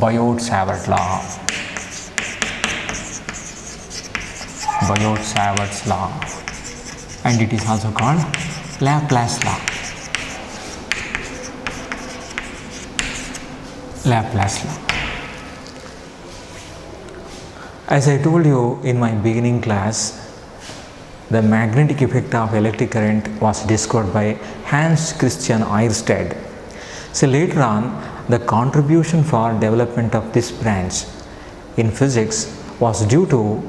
Biot-Savart law. Biot-Savart's law, and it is also called Laplace law. Laplace law. As I told you in my beginning class, the magnetic effect of electric current was discovered by Hans Christian Ørsted. So later on, the contribution for development of this branch in physics was due to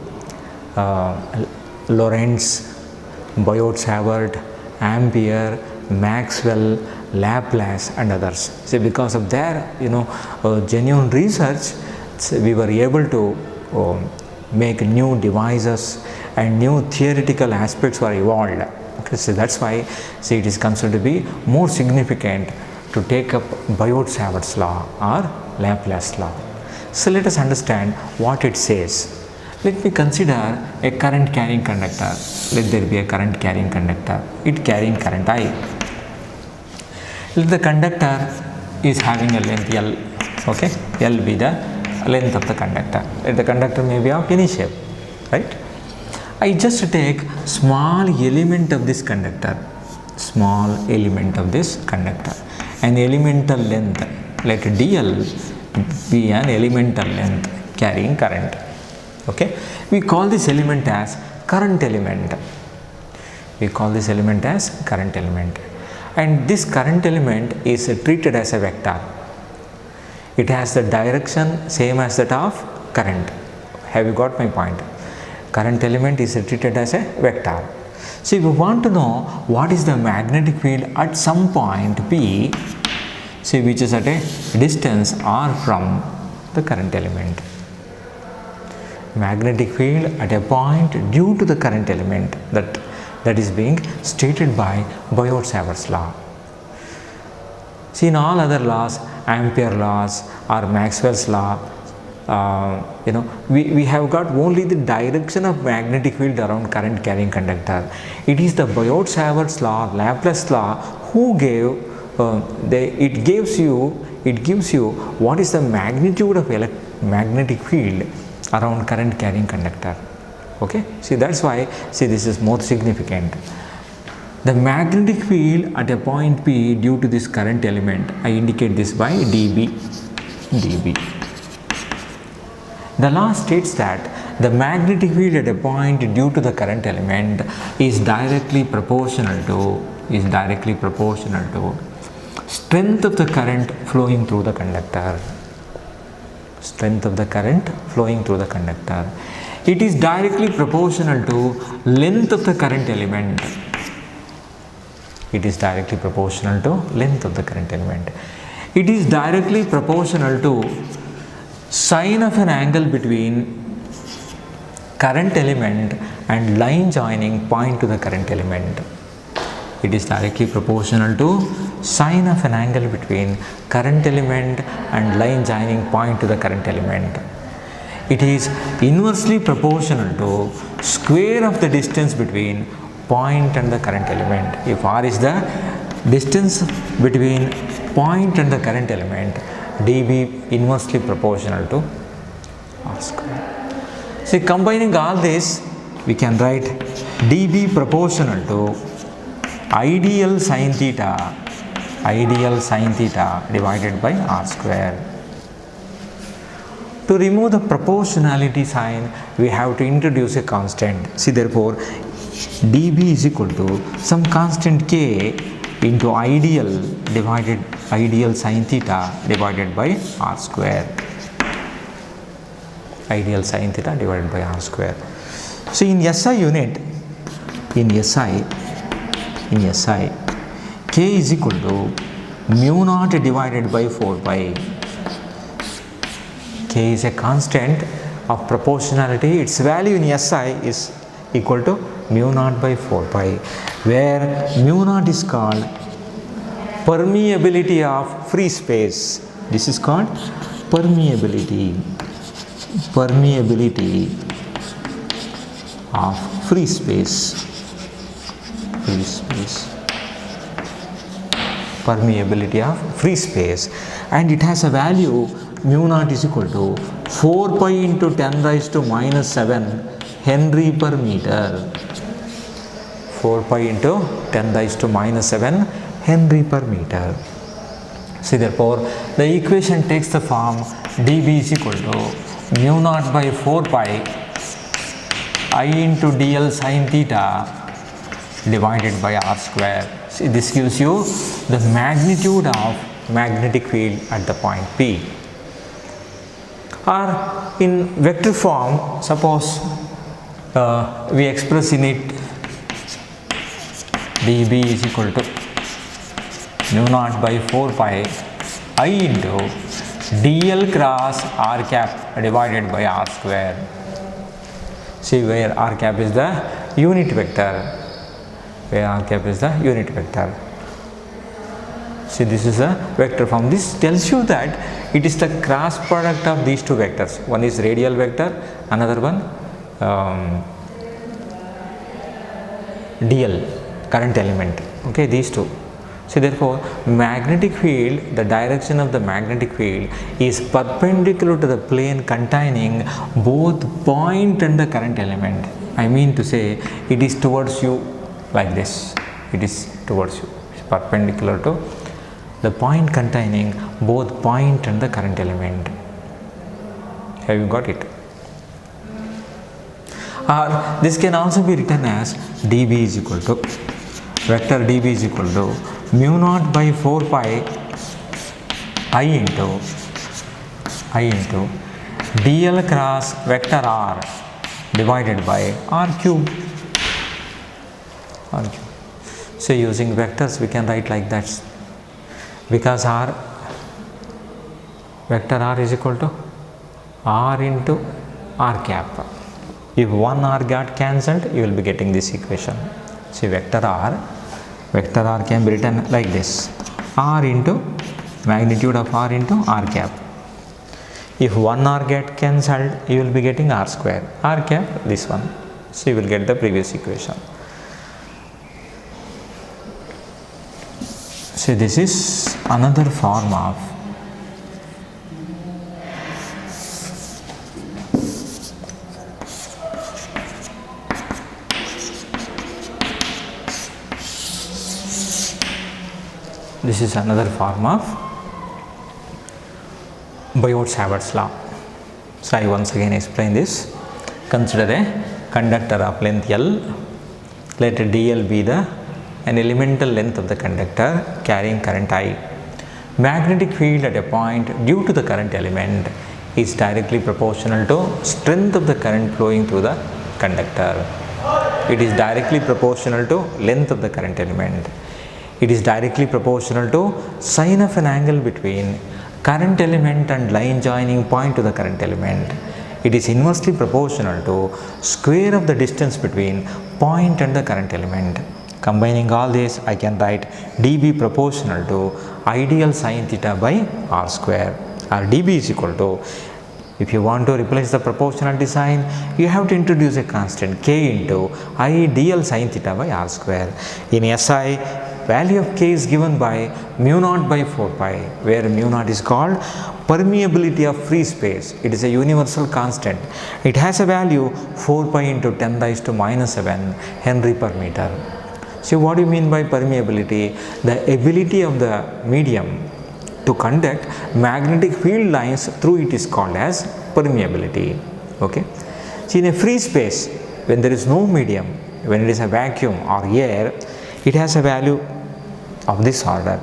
Lorentz, Biot-Savart, Ampere, Maxwell, Laplace and others. So because of their genuine research, we were able to make new devices and new theoretical aspects were evolved. Okay, so that's why it is considered to be more significant to take up Biot-Savart's law or Laplace law. So let us understand what it says. Let me consider a current carrying conductor. Let there be a current carrying conductor, it carrying current I. Let the conductor is having a length L, okay, L be the length of the conductor. Let the conductor may be of any shape, right? I just take small element of this conductor, small element of this conductor, an elemental length, let dl be an elemental length carrying current. Okay, we call this element as current element. We call this element as current element, and this current element is treated as a vector. It has the direction same as that of current. Have you got my point? Current element is treated as a vector. So if you want to know what is the magnetic field at some point P, say which is at a distance r from the current element. Magnetic field at a point due to the current element, that is being stated by Biot-Savart's law. See, in all other laws, Ampere laws or Maxwell's law, we have got only the direction of magnetic field around current carrying conductor. It is the Biot-Savart's law, Laplace law, who gave it gives you what is the magnitude of magnetic field around current carrying conductor. Okay, see, that's why this is more significant. The magnetic field at a point P due to this current element, I indicate this by dB. The law states that the magnetic field at a point due to the current element is directly proportional to strength of the current flowing through the conductor. Strength of the current flowing through the conductor. It is directly proportional to length of the current element. It is directly proportional to length of the current element. It is directly proportional to sine of an angle between current element and line joining point to the current element. It is directly proportional to sine of an angle between current element and line joining point to the current element. It is inversely proportional to square of the distance between point and the current element. If r is the distance between point and the current element, dB inversely proportional to r square. See, combining all this, we can write dB proportional to ideal sine theta divided by r square. To remove the proportionality sign, we have to introduce a constant. See, therefore, dB is equal to some constant k into ideal sine theta divided by r square. Ideal sine theta divided by r square. So in SI unit, k is equal to mu naught divided by 4 pi. K is a constant of proportionality. Its value in SI is equal to mu naught by 4 pi, where mu naught is called permeability of free space. This is called permeability of free space. Permeability of free space, and it has a value mu naught is equal to 4 pi into 10 raised to minus 7 Henry per meter. 4 pi into 10 raised to minus 7 Henry per meter. See, therefore, the equation takes the form dB is equal to mu naught by 4 pi I into dl sin theta divided by r square. See, this gives you the magnitude of magnetic field at the point P. Or in vector form, suppose we express in it dB is equal to mu naught by 4 pi I into dl cross r cap divided by r square. See, where r cap is the unit vector. Where r cap is the unit vector. See, this is a vector form. This tells you that it is the cross product of these two vectors. One is radial vector, another one dl, current element. Okay, these two. So therefore, magnetic field, the direction of the magnetic field is perpendicular to the plane containing both point and the current element. I mean to say, it is towards you like this. It is towards you. It's perpendicular to the point containing both point and the current element. Have you got it? Or this can also be written as dB is equal to vector dB is equal to mu naught by 4 pi I into dl cross vector r divided by r cube. So using vectors we can write like that, because r vector r is equal to r into r cap. If one r got cancelled, you will be getting this equation. See, vector r can be written like this, r into magnitude of r into r cap. If one r get cancelled, you will be getting r square, r cap this one. So you will get the previous equation. So this is another form of Biot-Savart's law. So I once again explain this. Consider a conductor of length L. Let dl be an elemental length of the conductor carrying current I. Magnetic field at a point due to the current element is directly proportional to strength of the current flowing through the conductor. It is directly proportional to length of the current element. It is directly proportional to sine of an angle between current element and line joining point to the current element. It is inversely proportional to square of the distance between point and the current element. Combining all this, I can write dB proportional to ideal sin theta by r square, or dB is equal to, if you want to replace the proportionality sign, you have to introduce a constant k into ideal sin theta by r square. In SI, value of k is given by mu naught by 4 pi, where mu naught is called permeability of free space. It is a universal constant. It has a value 4 pi into 10 raised to minus 7 Henry per meter. So what do you mean by permeability? The ability of the medium to conduct magnetic field lines through it is called as permeability. Okay. So in a free space, when there is no medium, when it is a vacuum or air, it has a value of this order,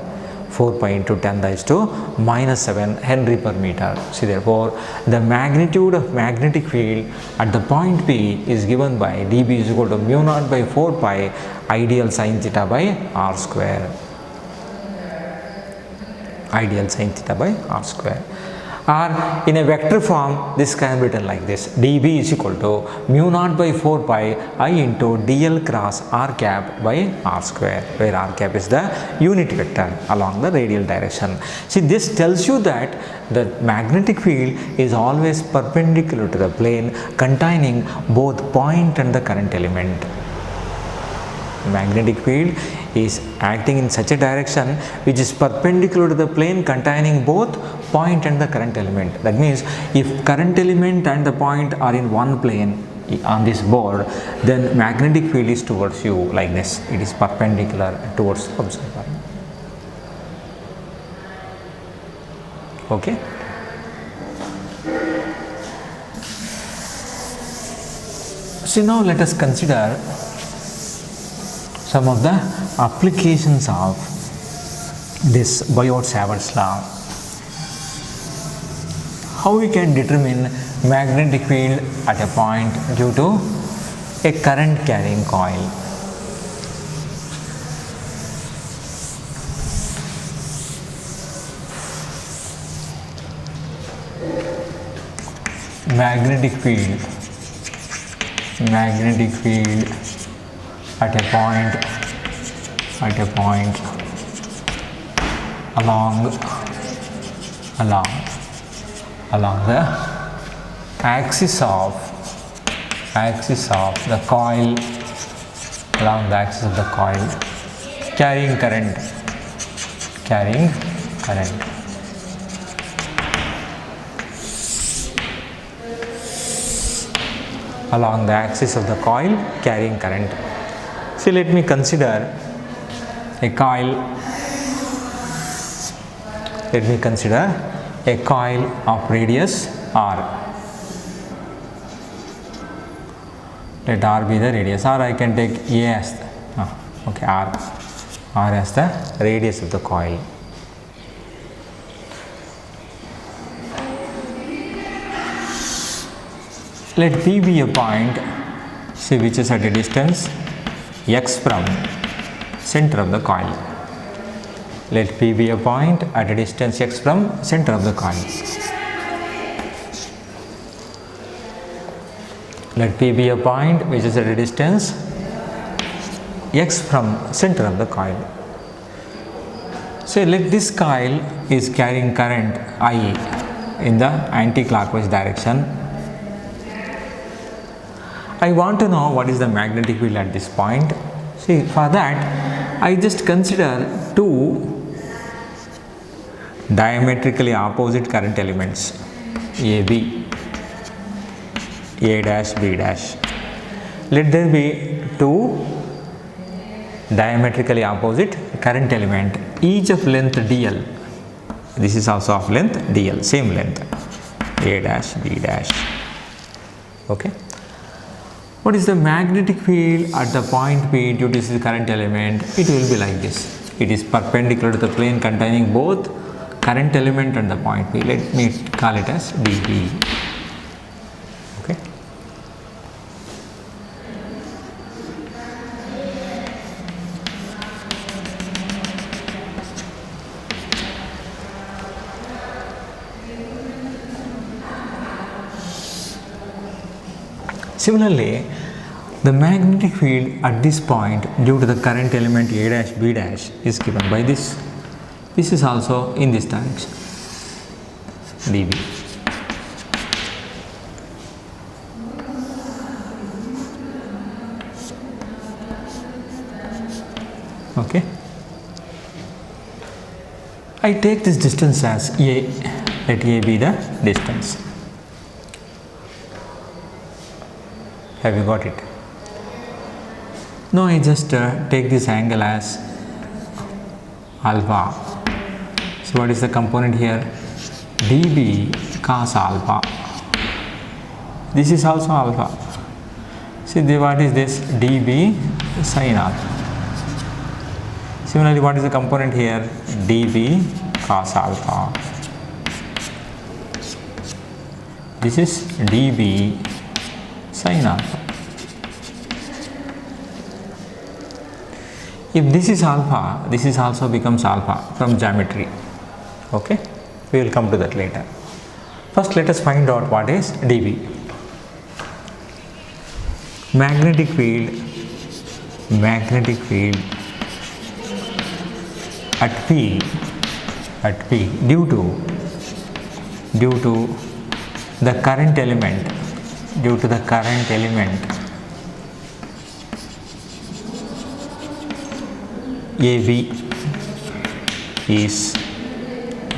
4 pi into 10 raised to minus 7 Henry per meter. See, therefore, the magnitude of magnetic field at the point P is given by dB is equal to mu naught by 4 pi ideal sin theta by r square. Ideal sin theta by r square. Or in a vector form, this can be written like this, dB is equal to mu naught by 4 pi I into dl cross r cap by r square, where r cap is the unit vector along the radial direction. See, this tells you that the magnetic field is always perpendicular to the plane containing both point and the current element. Magnetic field is acting in such a direction which is perpendicular to the plane containing both point and the current element. That means if current element and the point are in one plane on this board, then magnetic field is towards you like this. It is perpendicular towards observer. Okay. So now let us consider some of the applications of this Biot-Savart's law. How we can determine magnetic field at a point due to a current carrying coil. Magnetic field at a point along the axis of the coil, carrying current. Along the axis of the coil carrying current. So let me consider a coil. Of radius r. Let r be the radius, or I can take A as the r as the radius of the coil. Let P be a point, say, which is at a distance x from center of the coil. Let P be a point at a distance x from center of the coil. Let P be a point which is at a distance x from center of the coil. So let this coil is carrying current I in the anti-clockwise direction. I want to know what is the magnetic field at this point. See, for that I just consider two diametrically opposite current elements, AB, A dash, B dash. Let there be two diametrically opposite current element, each of length dl. This is also of length dl, same length, A dash, B dash. Okay. What is the magnetic field at the point P due to this current element? It will be like this. It is perpendicular to the plane containing both current element and the point P. Let me call it as dB. Okay. Similarly, the magnetic field at this point due to the current element A dash B dash is given by this. This is also in this direction, dB. Okay. I take this distance as A. Let A be the distance. Have you got it? Now I just take this angle as alpha. So what is the component here? dB cos alpha. This is also alpha. See, what is this? dB sin alpha. Similarly, what is the component here? dB cos alpha. This is dB sin alpha. If this is alpha, this is also becomes alpha from geometry. Okay, we will come to that later. First, let us find out what is dB. Magnetic field at P due to the current element AB is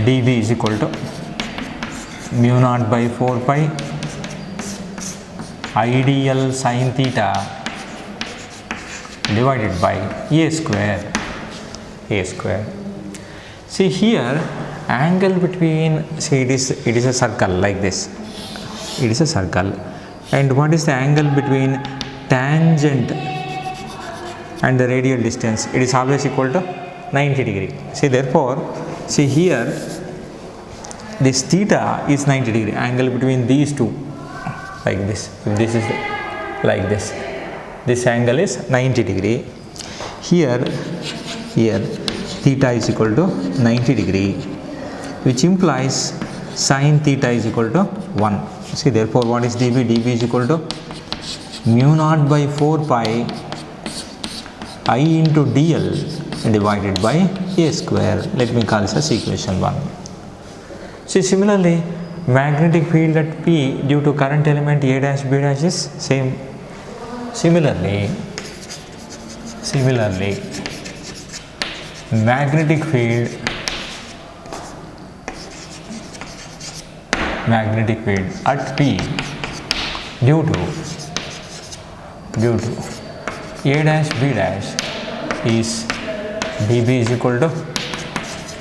dB is equal to mu naught by 4 pi ideal sin theta divided by a square. See here, angle between, see it is a circle like this. It is a circle, and what is the angle between tangent and the radial distance? It is always equal to 90 degree. See, therefore, see here, this theta is 90 degree, angle between these two, like this. If this is like this angle is 90 degree. Here theta is equal to 90 degree, which implies sin theta is equal to 1. See, therefore, what is dB? dB is equal to mu naught by 4 pi I into dl divided by a square. Let me call this as equation 1. See, similarly, magnetic field at P due to current element A dash B dash is same. Similarly, magnetic field at P due to A dash B dash is dB is equal to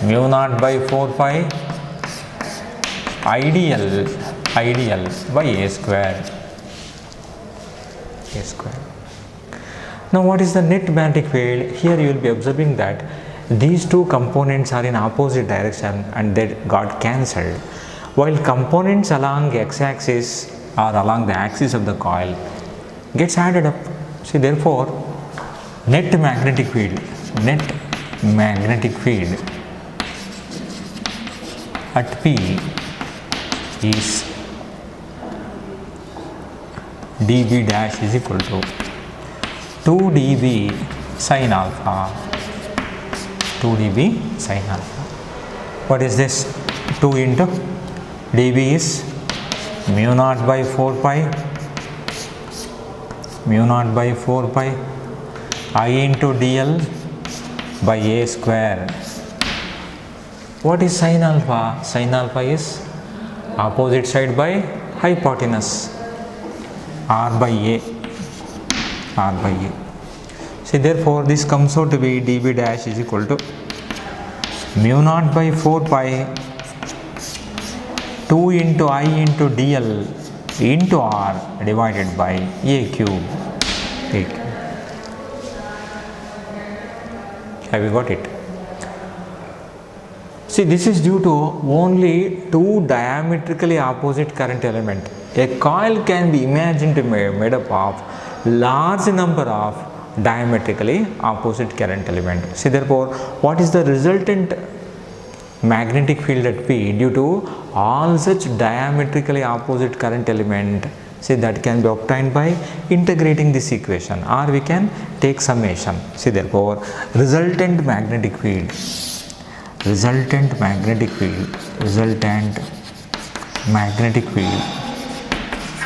mu naught by 4 pi ideal by a square. Now, what is the net magnetic field? Here you will be observing that these two components are in opposite direction and they got cancelled, while components along x-axis or along the axis of the coil gets added up. See, therefore, net magnetic field at P is dB dash is equal to 2 dB sin alpha. What is this? 2 into dB is mu naught by 4 pi I into dl by a square. What is sin alpha? Sin alpha is opposite side by hypotenuse, r by a. See, therefore, this comes out to be dB dash is equal to mu naught by 4 pi 2 into I into dl into r divided by a cube. Have you got it? See, this is due to only two diametrically opposite current element. A coil can be imagined to be made up of large number of diametrically opposite current element. See, therefore, what is the resultant magnetic field at P due to all such diametrically opposite current element? See, that can be obtained by integrating this equation, or we can take summation. See, therefore, resultant magnetic field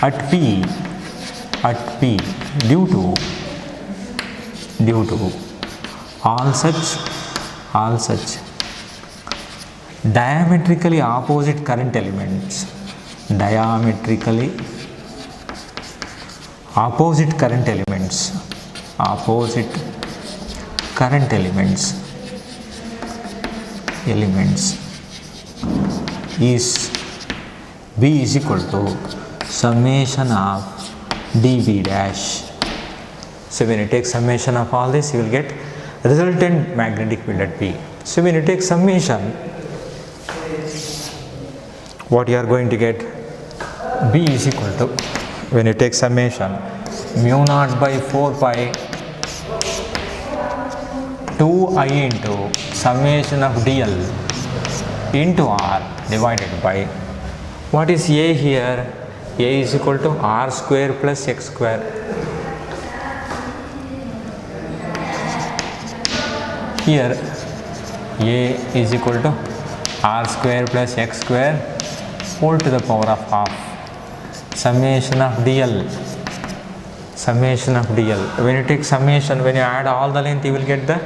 at P due to all such diametrically opposite current elements is B is equal to summation of dB dash. So, when you take summation of all this, you will get resultant magnetic field at P. So, when you take summation, what you are going to get? B is equal to, when you take summation, mu naught by 4 pi 2I into summation of dl into r divided by, what is A here? A is equal to r square plus x square. Here A is equal to r square plus x square whole to the power of half. Summation of dl. When you take summation, when you add all the length, you will get the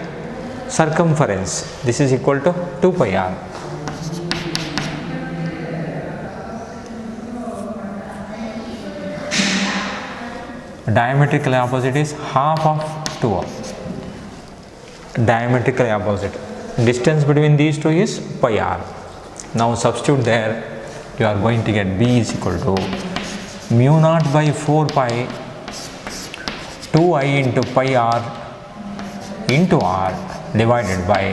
circumference. This is equal to 2 pi r. Diametrically opposite is half of 2r. Diametrically opposite. Distance between these two is pi r. Now substitute there, you are going to get B is equal to mu naught by 4 pi 2i into pi r into r divided by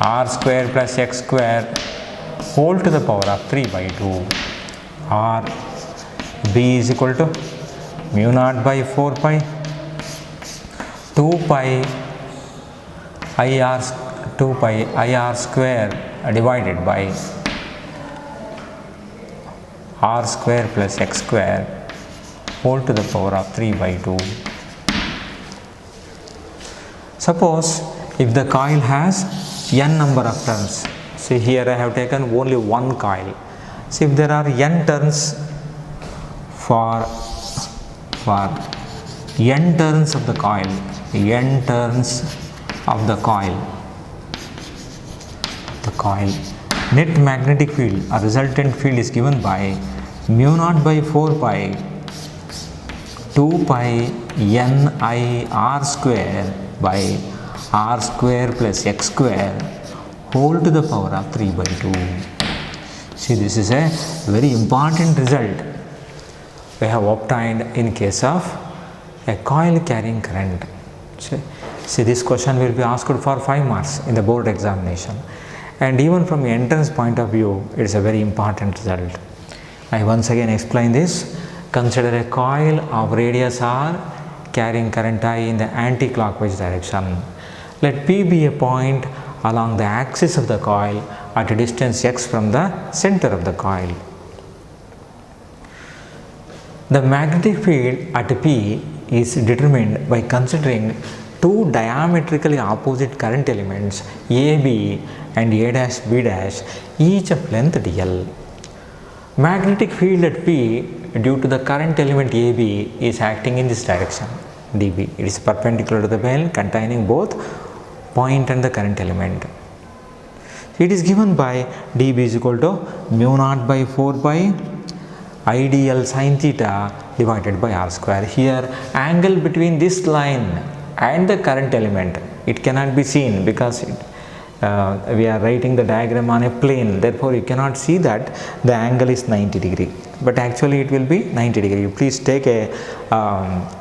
r square plus x square whole to the power of 3 by 2 r. B is equal to mu naught by 4 pi 2 pi ir square divided by r square plus x square whole to the power of 3 by 2. Suppose if the coil has n number of turns, see here I have taken only one coil. See if there are n turns for n turns of the coil, n turns of the coil, net magnetic field or resultant field is given by mu naught by 4 pi 2 pi n I r square by r square plus x square whole to the power of 3 by 2. See, this is a very important result we have obtained in case of a coil carrying current. See, this question will be asked for 5 marks in the board examination, and even from the entrance point of view it is a very important result. I once again explain this. Consider a coil of radius r carrying current I in the anti-clockwise direction. Let P be a point along the axis of the coil at a distance x from the center of the coil. The magnetic field at P is determined by considering two diametrically opposite current elements AB and A dash B dash, each of length dl. Magnetic field at P due to the current element AB is acting in this direction dB. It is perpendicular to the bell containing both point and the current element. It is given by dB is equal to mu naught by 4 pi IDL sin theta divided by r square. Here angle between this line and the current element, it cannot be seen because we are writing the diagram on a plane, therefore you cannot see that the angle is 90 degree, but actually it will be 90 degree. Please take a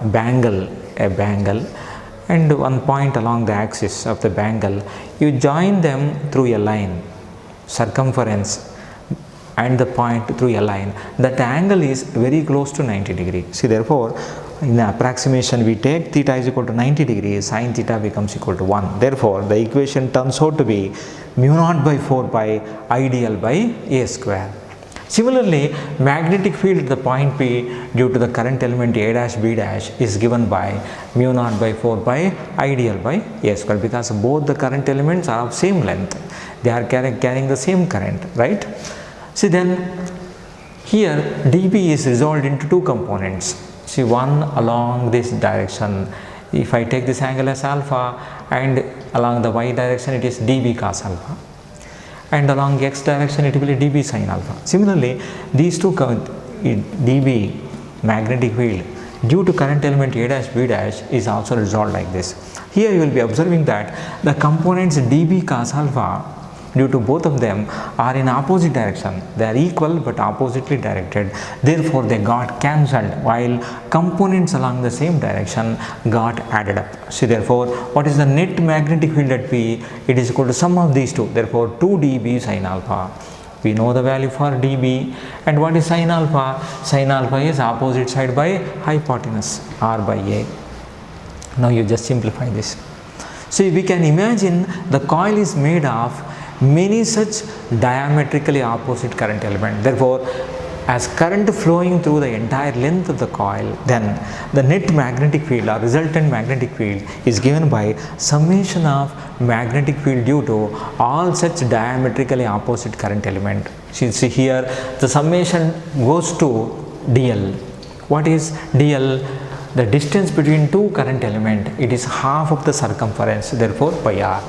bangle and one point along the axis of the bangle, you join them through a line, circumference and the point through a line, that angle is very close to 90 degree. See, therefore in the approximation we take theta is equal to 90 degrees, sin theta becomes equal to 1. Therefore the equation turns out to be mu naught by 4 pi IDL by A square. Similarly, magnetic field at the point P due to the current element A dash B dash is given by mu naught by 4 pi IDL by A square, because both the current elements are of same length, they are carrying the same current, right? See, then here dB is resolved into two components. See, one along this direction, if I take this angle as alpha, and along the y direction it is dB cos alpha, and along x direction it will be dB sin alpha. Similarly, these two dB magnetic field due to current element A dash B dash is also resolved like this. Here you will be observing that the components dB cos alpha due to both of them are in opposite direction, they are equal but oppositely directed, therefore they got cancelled, while components along the same direction got added up. See, therefore what is the net magnetic field at P? It is equal to sum of these two, therefore 2 dB sin alpha. We know the value for dB. And what is sin alpha? Sin alpha is opposite side by hypotenuse, r by a. Now you just simplify this. See, we can imagine the coil is made of many such diametrically opposite current element. Therefore, as current flowing through the entire length of the coil, then the net magnetic field or resultant magnetic field is given by summation of magnetic field due to all such diametrically opposite current element. See here the summation goes to dl. What is dl? The distance between two current element, it is half of the circumference, therefore pi r.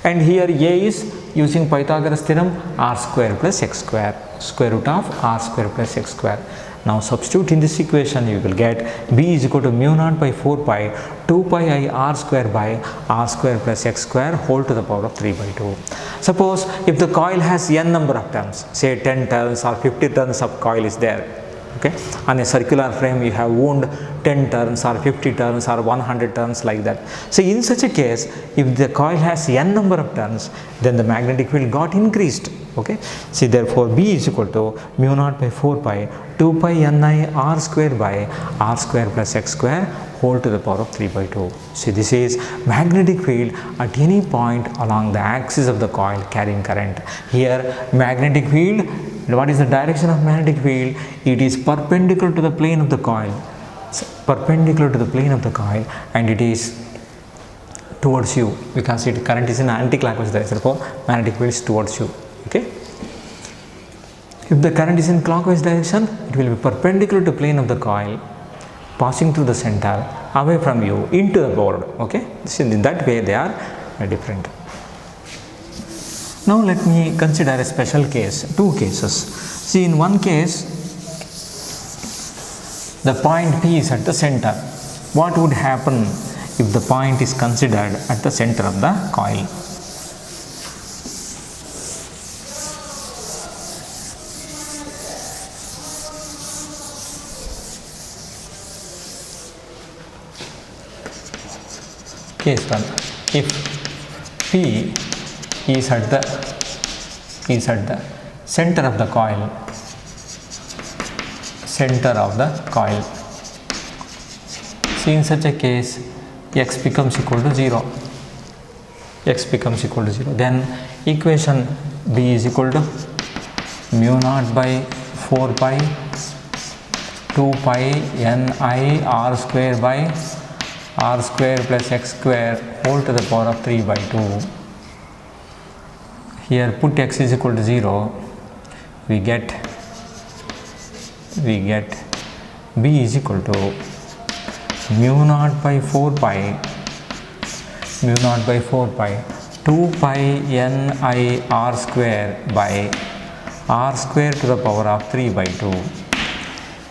and here A is using Pythagoras theorem r square plus x square, square root of r square plus x square. Now substitute in this equation, you will get B is equal to mu naught by 4 pi 2 pi I r square by r square plus x square whole to the power of 3 by 2. Suppose if the coil has n number of turns, say 10 turns or 50 turns of coil is there, okay, on a circular frame you have wound 10 turns or 50 turns or 100 turns like that. So in such a case, if the coil has n number of turns, then the magnetic field got increased. Okay, see, therefore B is equal to mu naught by 4 pi 2 pi ni r square by r square plus x square whole to the power of 3 by 2. See, this is magnetic field at any point along the axis of the coil carrying current. Here magnetic field, what is the direction of magnetic field? It is perpendicular to the plane of the coil, perpendicular to the plane of the coil, and it is towards you because it current is in anti-clockwise direction, therefore magnetic field is towards you. Okay, if the current is in clockwise direction, it will be perpendicular to plane of the coil, passing through the center away from you into the board. Okay, so in that way they are different. Now let me consider a special case, two cases. See, in one case the point P is at the center. What would happen if the point is considered at the center of the coil? Case 1, if P is at the center of the coil, see, in such a case x becomes equal to 0, then equation B is equal to mu naught by 4 pi 2 pi ni r square by r square plus x square whole to the power of 3 by 2. Here put x is equal to 0, we get B is equal to mu naught by 4 pi 2 pi ni r square by r square to the power of 3 by 2.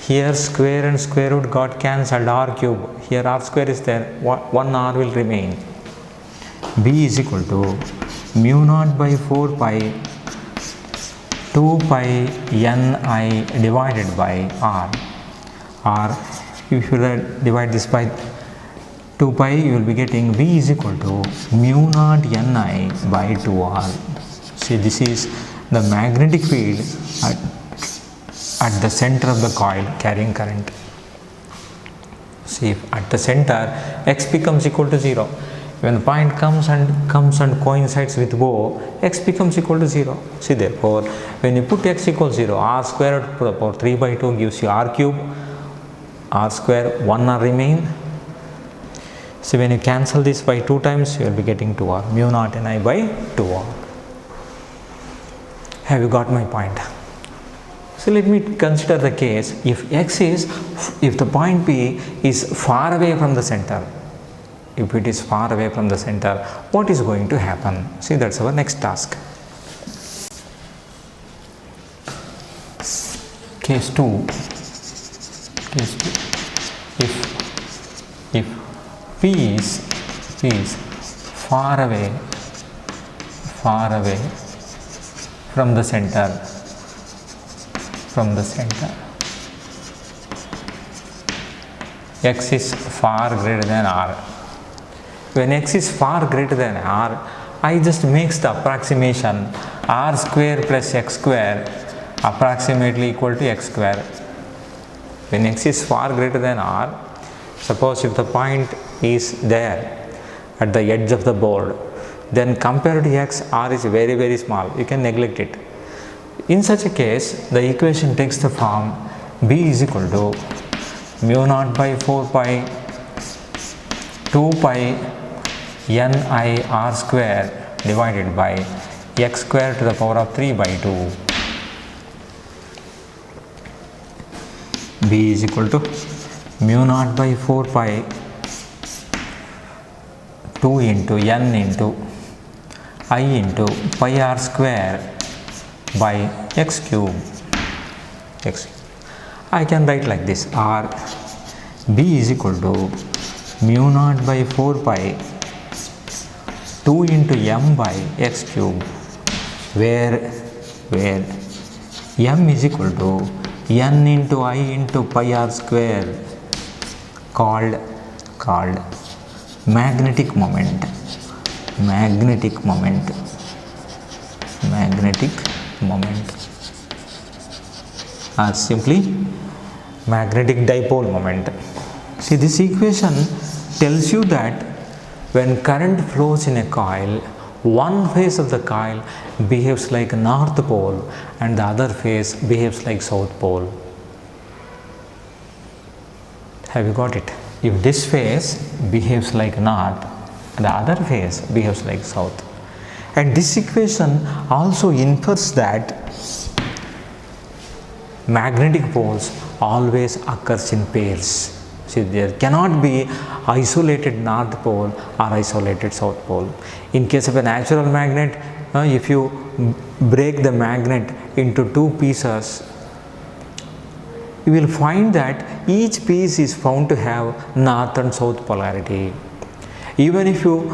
Here square and square root got cancelled, r cube, here r square is there, 1 r will remain. B is equal to mu naught by 4 pi 2 pi ni divided by r. If you divide this by 2 pi, you will be getting B is equal to mu naught ni by 2r. See, this is the magnetic field at the center of the coil carrying current. See, at the center x becomes equal to 0. When the point comes and coincides with O, x becomes equal to 0. See, therefore when you put x equals 0, r square to the power 3 by 2 gives you r cube, r square 1 r remain. So when you cancel this by 2 times, you will be getting 2r, mu naught ni by 2r. Have you got my point? So let me consider the case if the point P is far away from the center. If it is far away from the center, what is going to happen? See, that's our next task. Case 2. If P is far away from the center, x is far greater than r. When x is far greater than r, I just makes the approximation r square plus x square approximately equal to x square. When x is far greater than r, suppose if the point is there at the edge of the board, then compared to x, r is very, very small. You can neglect it. In such a case, the equation takes the form B is equal to mu naught by 4 pi 2 pi ni r square divided by x square to the power of 3 by 2. B is equal to mu naught by 4 pi 2 into n into I into pi r square by x cube. I can write like this: r b is equal to mu naught by 4 pi 2 into m by x cube, where m is equal to n into I into pi r square, called magnetic moment, or simply magnetic dipole moment. See, this equation tells you that when current flows in a coil, one phase of the coil behaves like north pole and the other phase behaves like south pole. Have you got it? If this phase behaves like north, the other phase behaves like south. And this equation also infers that magnetic poles always occurs in pairs. See, there cannot be isolated north pole or isolated south pole. In case of a natural magnet, if you break the magnet into two pieces, you will find that each piece is found to have north and south polarity. Even if you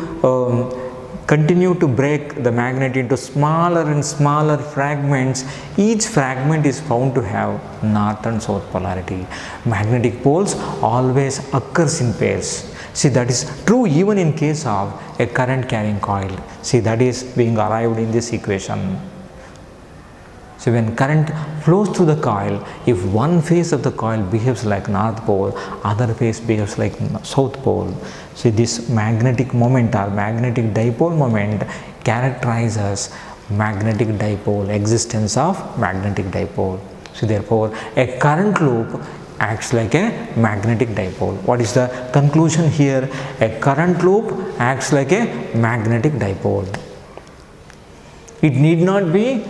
continue to break the magnet into smaller and smaller fragments, each fragment is found to have north and south polarity. Magnetic poles always occurs in pairs. See, that is true even in case of a current carrying coil. See, that is being arrived in this equation. So when current flows through the coil, if one phase of the coil behaves like north pole, other phase behaves like south pole. So this magnetic moment or magnetic dipole moment characterizes magnetic dipole, existence of magnetic dipole. So therefore, a current loop acts like a magnetic dipole. What is the conclusion here? A current loop acts like a magnetic dipole. It need not be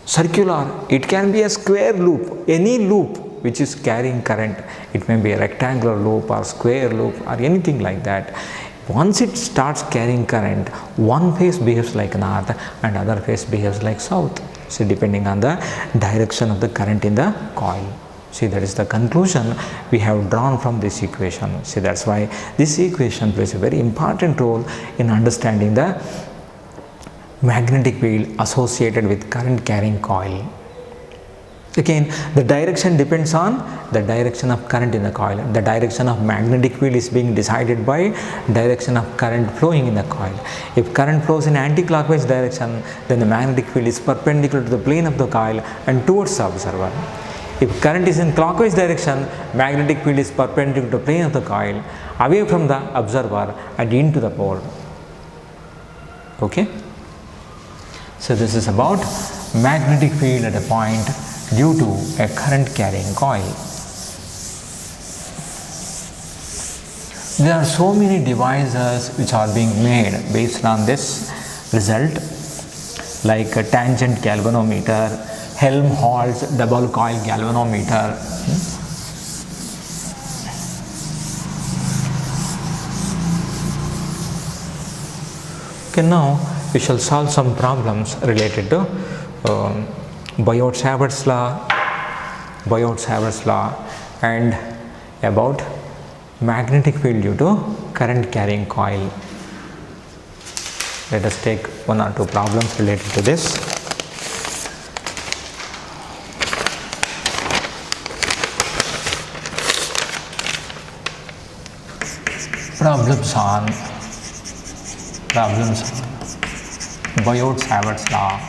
circular, it can be a square loop, any loop which is carrying current. It may be a rectangular loop or square loop or anything like that. Once it starts carrying current, one phase behaves like north and other phase behaves like south. So depending on the direction of the current in the coil. See, that is the conclusion we have drawn from this equation. See, that's why this equation plays a very important role in understanding the magnetic field associated with current carrying coil. Again, the direction depends on the direction of current in the coil. The direction of magnetic field is being decided by direction of current flowing in the coil. If current flows in anti-clockwise direction, then the magnetic field is perpendicular to the plane of the coil and towards the observer. If current is in clockwise direction, magnetic field is perpendicular to the plane of the coil, away from the observer and into the pole. Okay? So this is about magnetic field at a point due to a current carrying coil. There are so many devices which are being made based on this result, like a tangent galvanometer, Helmholtz double coil galvanometer. Okay, now we shall solve some problems related to Biot-Savart's law, and about magnetic field due to current carrying coil. Let us take one or two problems related to this. Problems on Biot-Savart's law.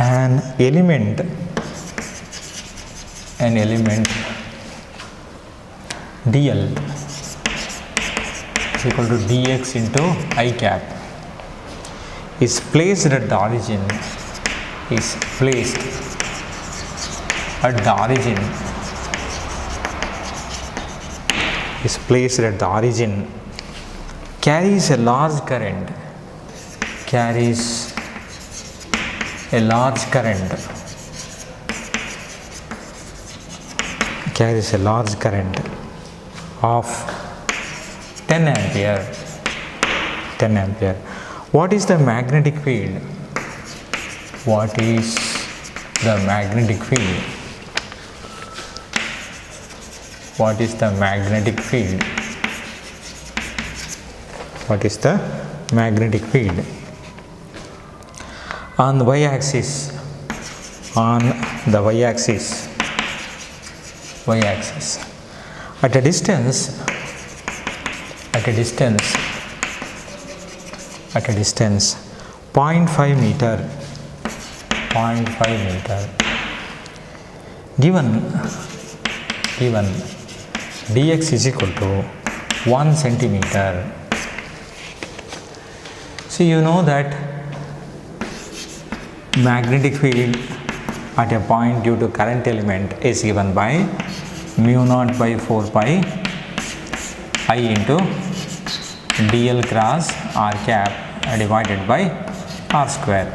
An element dl is equal to dx into I cap is placed at the origin, carries a large current, carries a large current, carries a large current of 10 ampere, 10 ampere. What is the magnetic field? What is the magnetic field? What is the magnetic field? What is the magnetic field? On the y-axis, on the y-axis, y-axis, at a distance, at a distance, at a distance 0.5 meter, 0.5 meter, given dx is equal to 1 centimeter. So you know that magnetic field at a point due to current element is given by mu naught by 4 pi I into dl cross r cap divided by r square,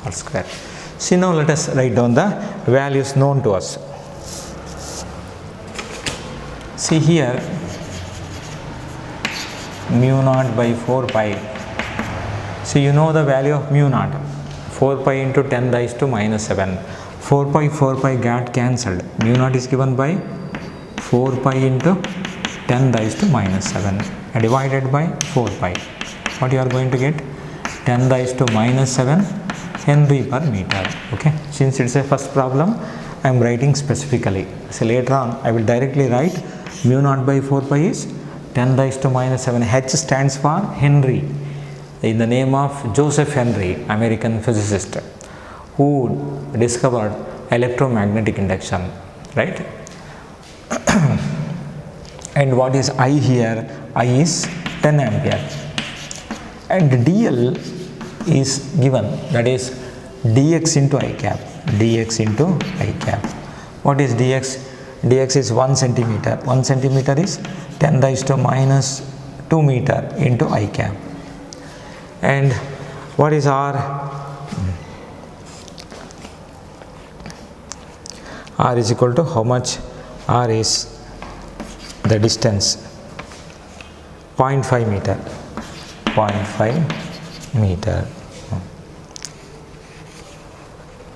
r square. See, now let us write down the values known to us. See here, mu naught by 4 pi. So you know the value of mu naught, 4 pi into 10 raised to minus 7. 4 pi got cancelled. Mu naught is given by 4 pi into 10 raised to minus 7 divided by 4 pi. What you are going to get? 10 raised to minus 7 Henry per meter. Okay. Since it's a first problem, I am writing specifically. So later on, I will directly write mu naught by 4 pi is 10 raised to minus 7. H stands for Henry, in the name of Joseph Henry, American physicist, who discovered electromagnetic induction, right? And what is I here? I is 10 ampere. And dl is given, that is dx into I cap, dx into I cap. What is dx? Dx is 1 centimeter. 1 centimeter is 10 raised to minus 2 meter into I cap. And what is r? R is equal to how much? R is the distance 0.5 meter, 0.5 meter.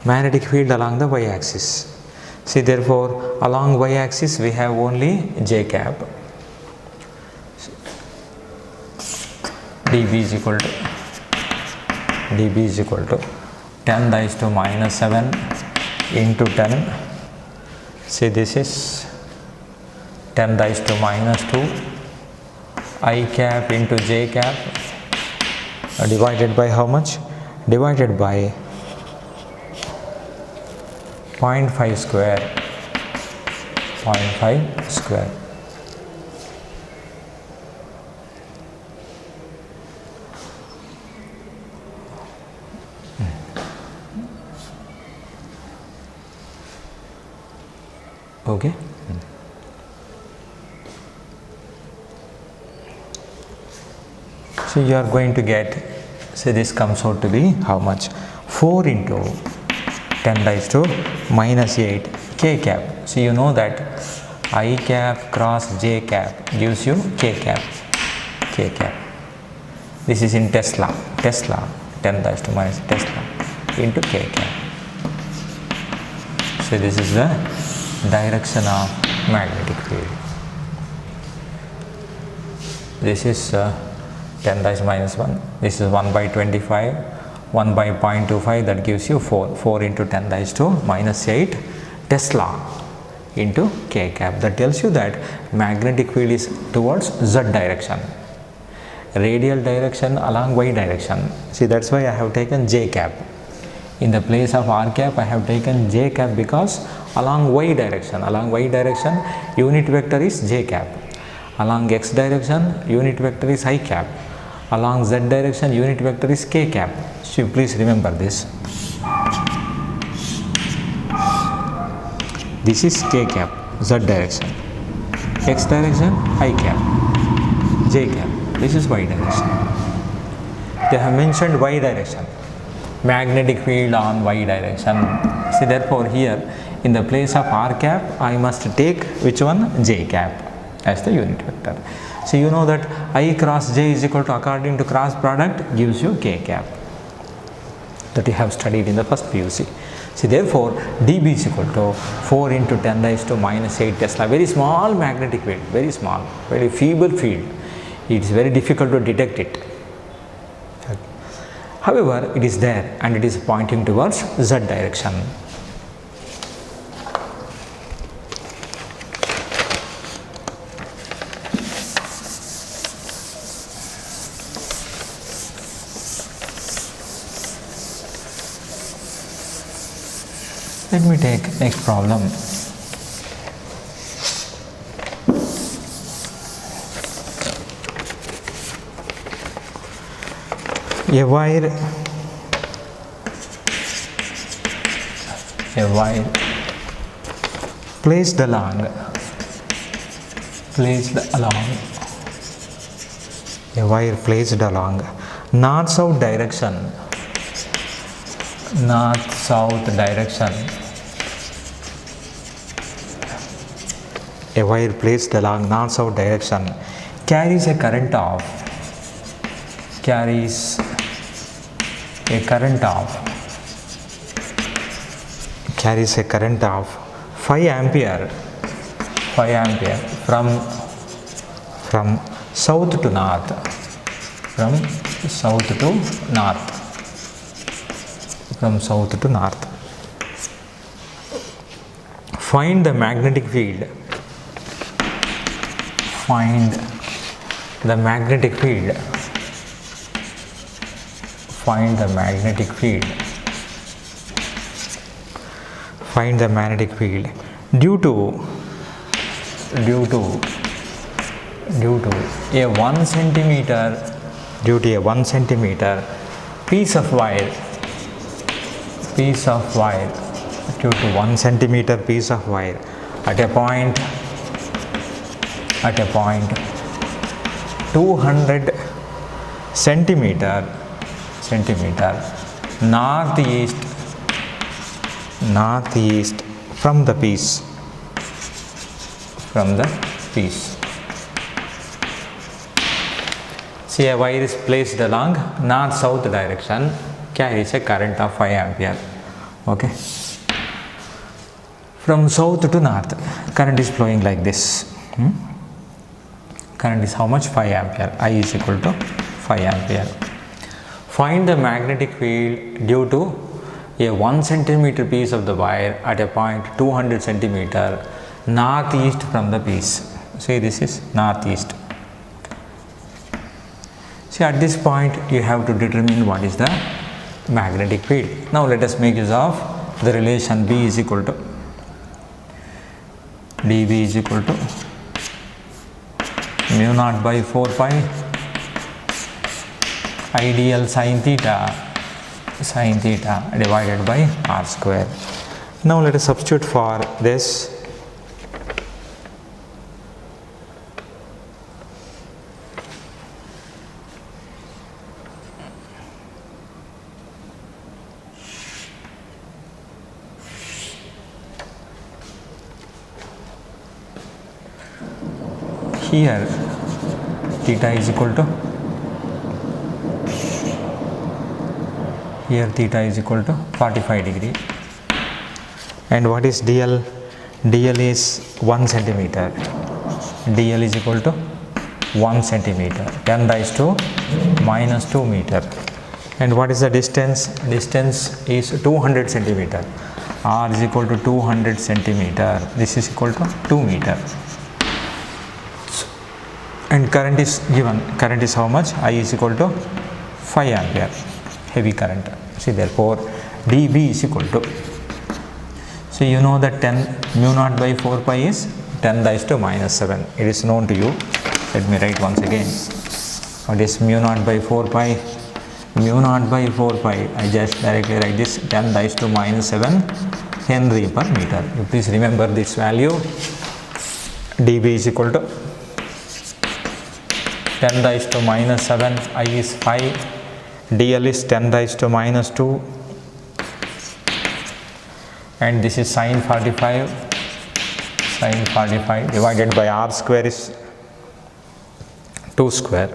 Magnetic field along the y-axis. See, therefore along y-axis we have only j cap. dB is equal to 10 raised to minus 7 into 10. See, this is 10 raised to minus 2 I cap into j cap divided by how much? Divided by 0.5 square, 0.5 square. Okay. So you are going to get, say this comes out to be how much? 4 into 10 raised to minus 8 k cap. So you know that I cap cross j cap gives you k cap, k cap. This is in Tesla, 10 raised to minus Tesla into k cap. So this is the direction of magnetic field. This is 10 raised minus 1. This is 1 by 25, 1 by 0.25, that gives you 4. 4 into 10 raised to minus 8 Tesla into k cap. That tells you that magnetic field is towards z direction, radial direction along y direction. See, that's why I have taken j cap. In the place of r cap, I have taken j cap because along y direction, unit vector is j cap. Along x direction, unit vector is I cap. Along z direction, unit vector is k cap. So please remember this. This is k cap, z direction. X direction, I cap, j cap. This is y direction. They have mentioned y direction. Magnetic field on y direction. So therefore here in the place of r cap I must take which one? J cap as the unit vector. So you know that I cross j is equal to, according to cross product, gives you k cap, that you have studied in the first PUC. So therefore dB is equal to 4 into 10 raised to minus 8 Tesla. Very small magnetic field, very small, very feeble field. It is very difficult to detect it. However, it is there and it is pointing towards z direction. Let me take next problem. A wire placed along north-south direction, a wire placed along north-south direction carries a current of 5 ampere from south to north, Find the magnetic field. Find the magnetic field due to a 1 centimeter piece of wire at a point 200 centimeter northeast from the piece. See, a wire is placed along north-south direction, carries a current of 5 ampere. Okay. From south to north, current is flowing like this. Current is how much? 5 ampere. I is equal to 5 ampere. Find the magnetic field due to a 1 centimeter piece of the wire at a point 200 centimeter northeast from the piece. See, this is northeast. See, at this point you have to determine what is the magnetic field. Now let us make use of the relation B is equal to dB is equal to mu naught by 4 pi ideal sin theta divided by r square. Now let us substitute for this. Here theta is equal to 45 degree. And what is DL? DL is 1 centimeter. DL is equal to 1 centimeter. 10 raised to minus 2 meter. And what is the distance? Distance is 200 centimeter. R is equal to 200 centimeter. This is equal to 2 meter. And current is given. Current is how much? I is equal to 5 ampere. Heavy current. See, therefore dB is equal to, so you know that 10 mu naught by 4 pi is 10 raised to minus 7. It is known to you. Let me write once again. What is mu naught by 4 pi? Mu naught by 4 pi, I just directly write this, 10 raised to minus 7 Henry per meter. You please remember this value. dB is equal to 10 raised to minus 7, I is 5, dl is 10 raised to minus 2, and this is sin 45, divided by r square is 2 square.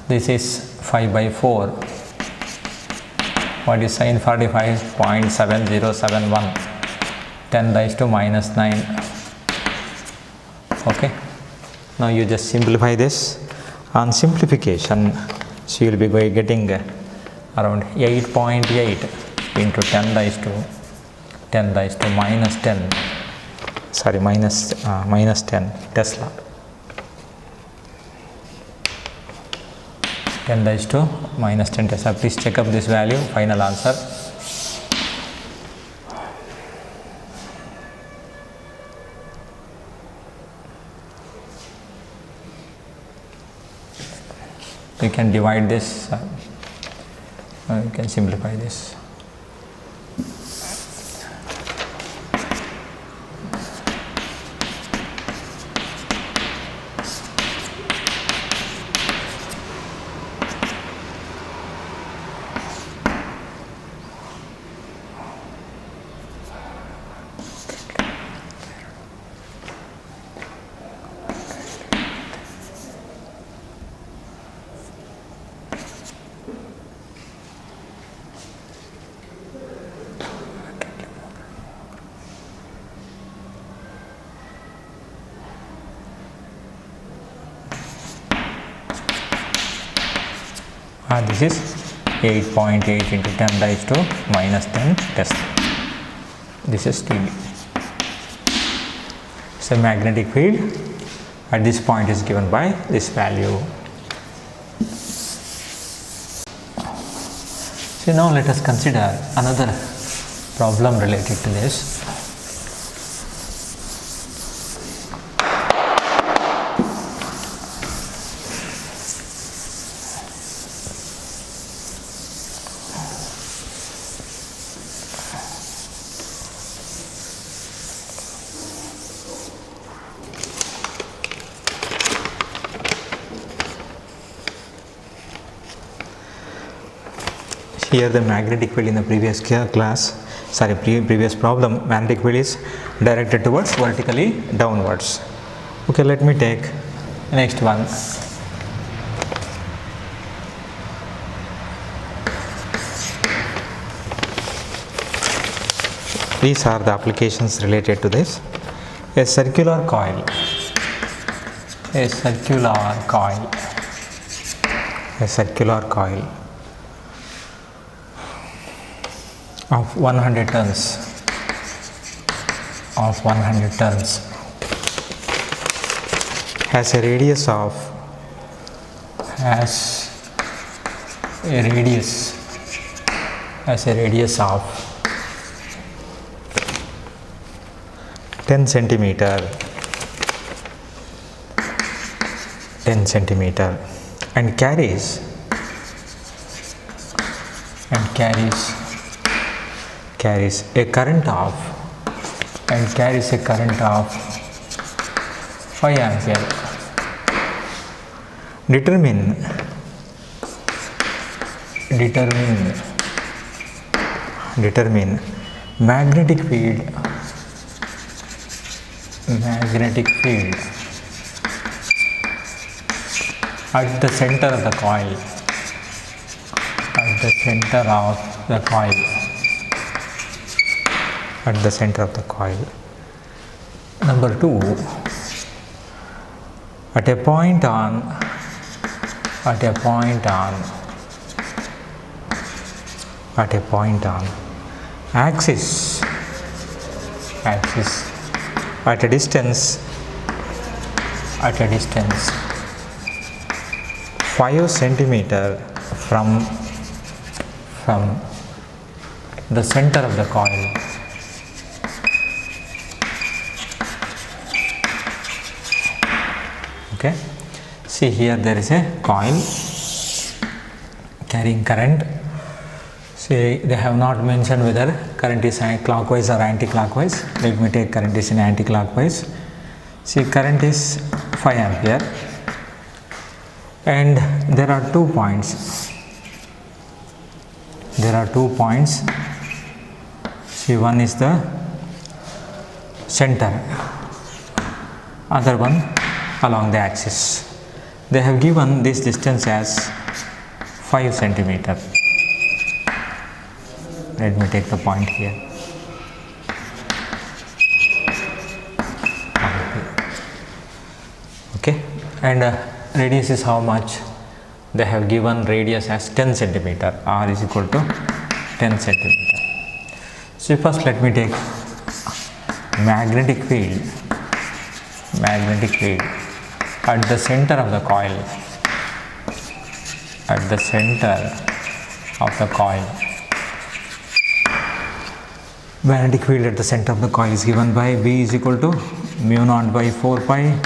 This is 5 by 4. What is sin 45? 0.7071, 10 raised to minus 9. Okay. Now you just simplify this. On simplification, so you will be getting around 8.8 into 10 raised to minus 10. Sorry, minus 10 Tesla. 10 raised to minus 10 Tesla. Please check up this value. Final answer. You can divide this, you can simplify this. This is 8.8 into 10 raised to minus 10 Tesla. This is TB. So magnetic field at this point is given by this value. So now let us consider another problem related to this. Here the magnetic field in the previous previous problem, magnetic field is directed towards vertically downwards. Okay, let me take the next one. These are the applications related to this. A circular coil of 100 turns has a radius of 10 centimeter and carries a current of 5 ampere. Determine magnetic field at the center of the coil. At the center of the coil. Number 2, at a point on axis at a distance 5 centimeter from the center of the coil. Okay, see here there is a coil carrying current See, they have not mentioned whether current is clockwise or anti-clockwise. Let me take current is in anti-clockwise. See, current is 5 ampere and there are 2 points. There are 2 points. See, one is the center, other one along the axis. They have given this distance as 5 centimeter. Let me take the point here. Okay, and radius is how much? They have given radius as 10 centimeter. R is equal to 10 centimeter. So first let me take magnetic field. Magnetic field at the center of the coil. At the center of the coil. Magnetic field at the center of the coil is given by B is equal to mu naught by 4 pi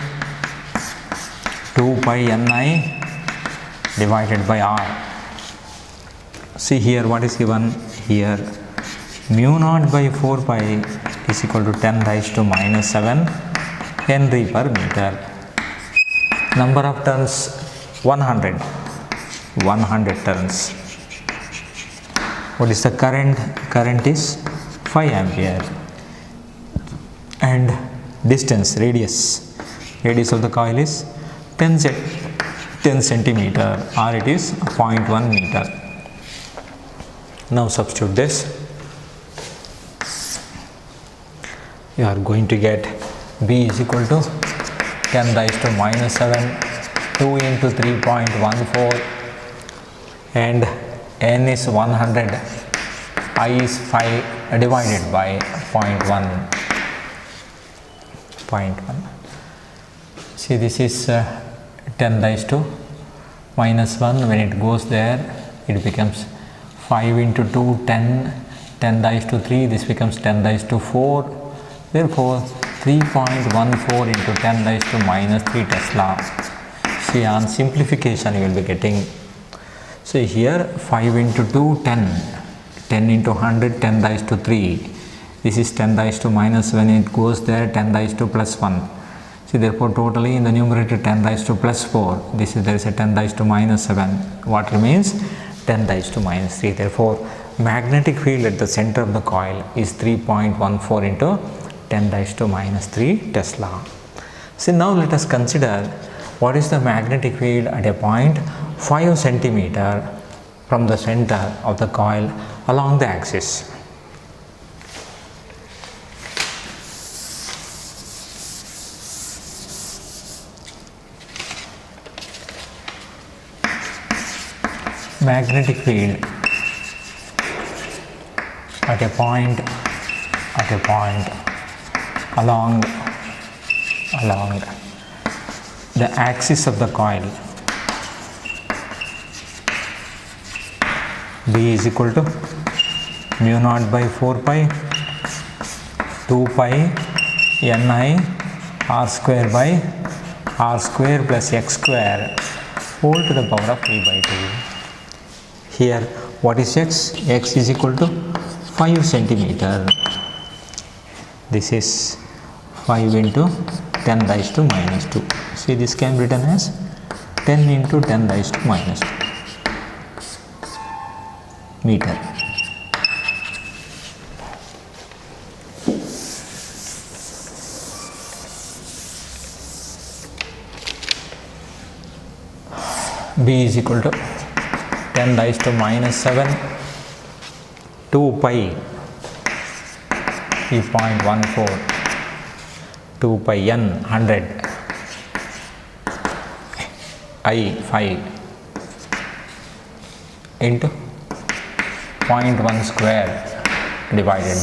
2 pi Ni divided by R. See here what is given here, mu naught by 4 pi is equal to 10 raised to minus 7 Henry per meter. Number of turns 100 turns. What is the current? Current is 5 ampere and distance, radius of the coil is 10 centimeter or it is 0.1 meter. Now substitute this. You are going to get B is equal to 10 raised to minus 7 2 into 3.14 and N is 100, I is 5 divided by 0.1. See, this is 10 raised to minus 1. When it goes there, it becomes 5 into 2, 10 raised to 3, this becomes 10 raised to 4. Therefore, 3.14 into 10 raised to minus 3 Tesla. See, on simplification you will be getting, see here 5 into 2, 10 into 100, 10 raised to 3. This is 10 raised to minus, when it goes there 10 raised to plus 1. See, therefore totally in the numerator 10 raised to plus 4. This is, there is a 10 raised to minus 7. What remains? 10 raised to minus 3. Therefore magnetic field at the center of the coil is 3.14 into 10 raised to minus 3 Tesla. See, now let us consider what is the magnetic field at a point 5 centimeter from the center of the coil along the axis. Magnetic field at a point along the axis of the coil. B is equal to mu naught by 4 pi 2 pi Ni R square by R square plus X square whole to the power of 3 by 2. Here what is X? X is equal to 5 centimeter. This is 5 into 10 raised to minus 2. See, this can be written as 10 into 10 raised to minus 2 meter. B is equal to 10 raised to minus 7 2 pi 3.14 2 pi N 100 I 5 into 0.1 square divided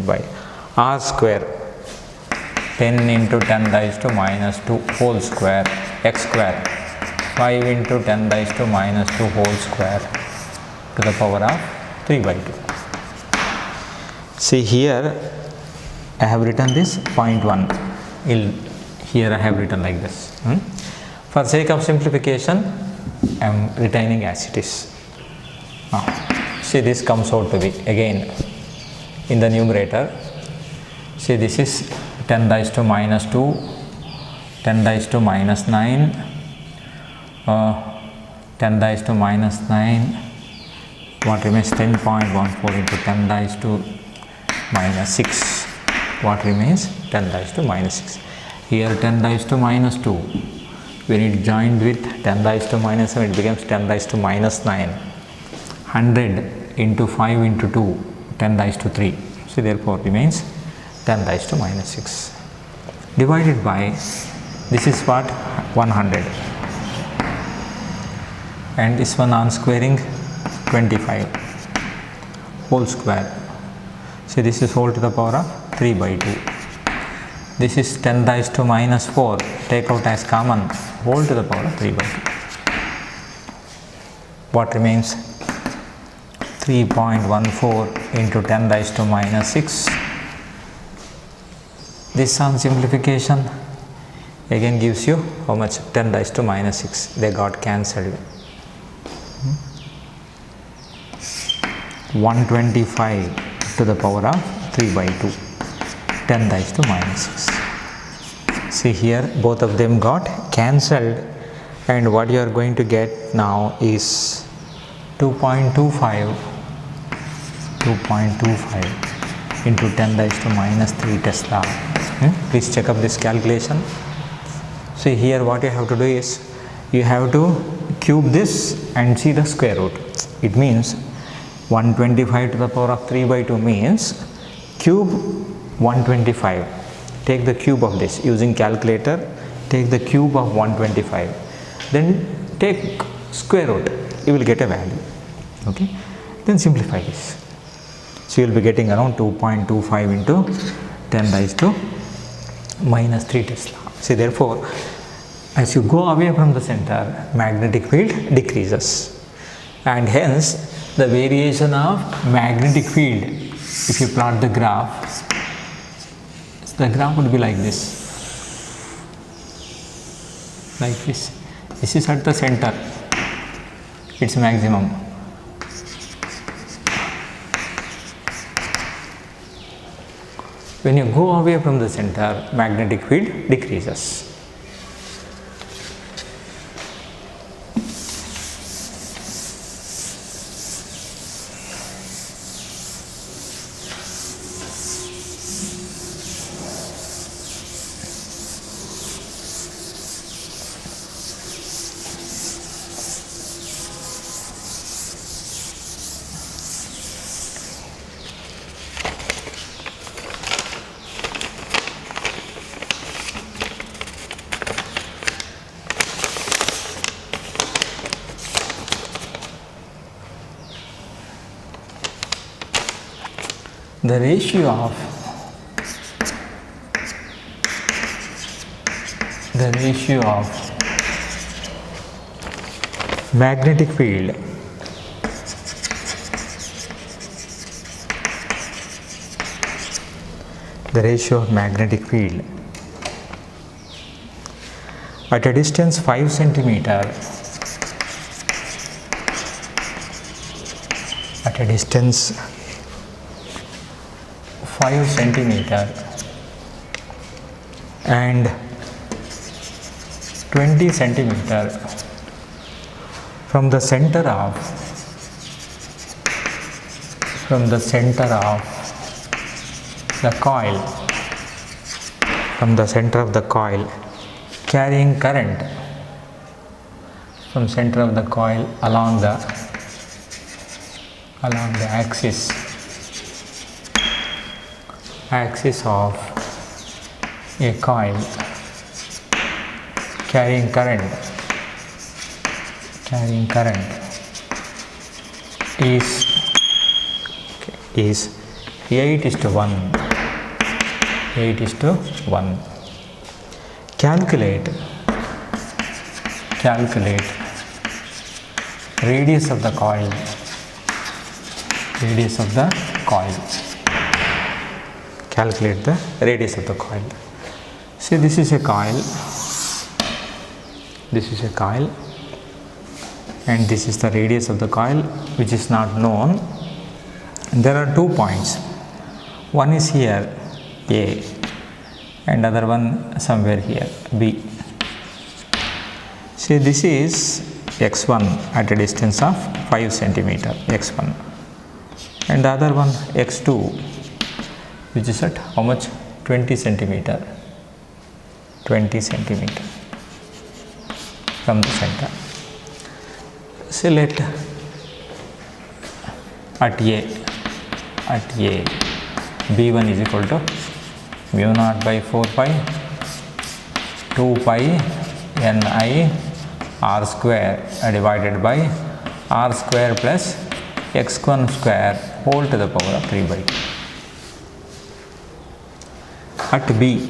by R square 10 into 10 raised to minus 2 whole square X square 5 into 10 raised to minus 2 whole square to the power of 3 by 2. See, here I have written this 0.1. Here I have written like this. For sake of simplification, I am retaining as it is. Now See, this comes out to be again in the numerator. See, this is 10 raised to minus 2, 10 raised to minus 9, 10 raised to minus 9, what remains 10.14 into 10 raised to minus 6, what remains 10 raised to minus 6. Here 10 raised to minus 2, when it joined with 10 raised to minus 7, it becomes 10 raised to minus 9. 100 into 5 into 2, 10 raised to 3. So therefore remains 10 raised to minus 6. Divided by, this is what, 100. And this one on squaring, 25 whole square. So this is whole to the power of 3 by 2. This is 10 raised to minus 4, take out as common, whole to the power of 3 by 2. What remains? 3.14 into 10 raised to minus 6. This on simplification again gives you how much? 10 raised to minus 6. They got cancelled. 125 to the power of 3 by 2. 10 raised to minus 6. See here, both of them got cancelled, and what you are going to get now is 2.25 into 10 raised to minus 3 Tesla. Please check up this calculation. See here, what you have to do is, you have to cube this and see the square root. It means 125 to the power of 3 by 2 means cube 125. Take the cube of this using calculator. Take the cube of 125. Then take square root. You will get a value. Okay. Then simplify this. So you will be getting around 2.25 into 10 raised to minus 3 Tesla. See, therefore, as you go away from the center, magnetic field decreases, and hence the variation of magnetic field, if you plot the graph, the graph would be like this. Like this. This is at the center, its maximum. When you go away from the center, magnetic field decreases. The ratio of magnetic field at a distance 5 centimeter, at a distance 5 centimeter and 20 centimeter from the center of the coil, carrying current from center of the coil along the axis of a coil, carrying current is 8:1. Calculate radius of the coil. Calculate the radius of the coil. See, this is a coil, and this is the radius of the coil, which is not known. There are 2 points. One is here A and other one somewhere here B. See, this is x1 at a distance of 5 centimeter, x1, and the other one x2, which is at how much? 20 centimeter, 20 centimeter from the center. So let at A B1 is equal to mu naught by 4 pi 2 pi Ni r square divided by r square plus x1 square whole to the power of 3 by 2. At B,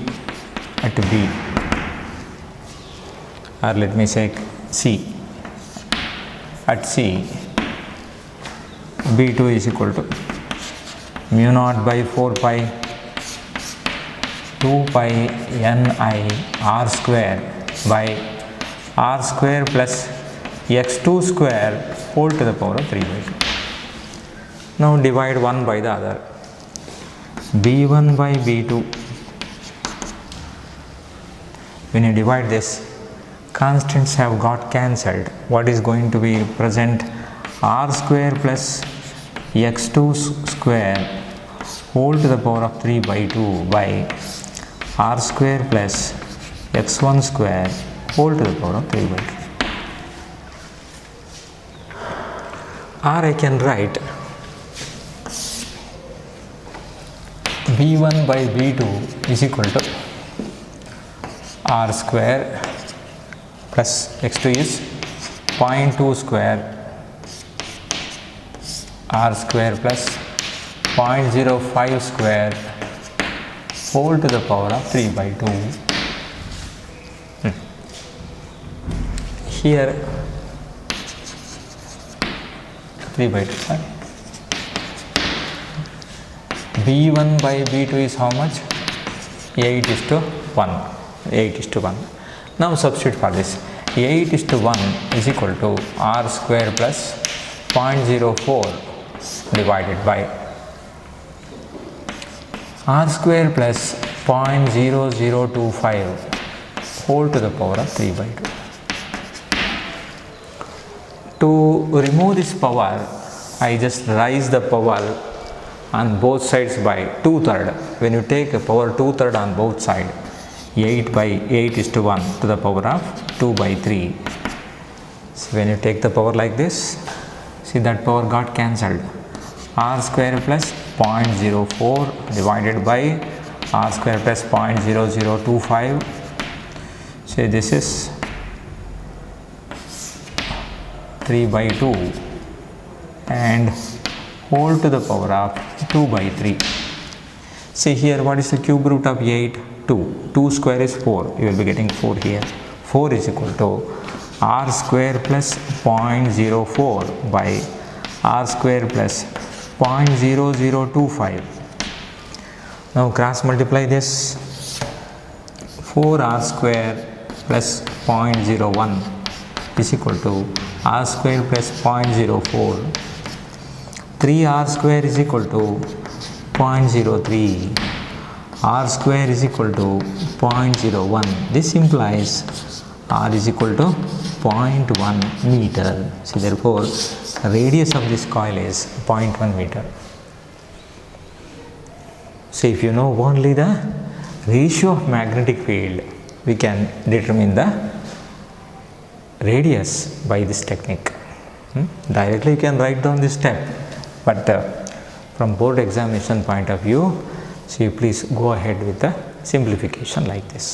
or let me say C, at C, B2 is equal to mu naught by 4 pi 2 pi Ni r square by r square plus x2 square whole to the power of 3 by 2. Now divide one by the other. B1 by B2. When you divide this, constants have got cancelled. What is going to be present? R square plus x2 square whole to the power of 3 by 2 by r square plus x1 square whole to the power of 3 by 2. Or I can write B1 by B2 is equal to r square plus x2 is 0.2 square r square plus 0.05 square whole to the power of 3 by 2. Here 3 by 2. Sorry. B1 by B2 is how much? 8 is to 1. 8 is to 1. Now substitute for this. 8 is to 1 is equal to r square plus 0.04 divided by r square plus 0.0025 whole to the power of 3 by 2. To remove this power, I just raise the power on both sides by 2/3. When you take a power 2/3 on both sides, 8 by 8 is to 1 to the power of 2 by 3. So when you take the power like this, see that power got cancelled. R square plus 0.04 divided by r square plus 0.0025. So this is 3 by 2 and whole to the power of 2 by 3. See here, what is the cube root of 8? 2. 2 square is 4. You will be getting 4 here. 4 is equal to r square plus 0.04 by r square plus 0.0025. Now cross multiply this. 4r square plus 0.01 is equal to r square plus 0.04. 3r square is equal to 0.03. R square is equal to 0.01. This implies r is equal to 0.1 meter. So therefore, radius of this coil is 0.1 meter. So if you know only the ratio of magnetic field, we can determine the radius by this technique. Directly you can write down this step, but from board examination point of view, so you please go ahead with the simplification like this.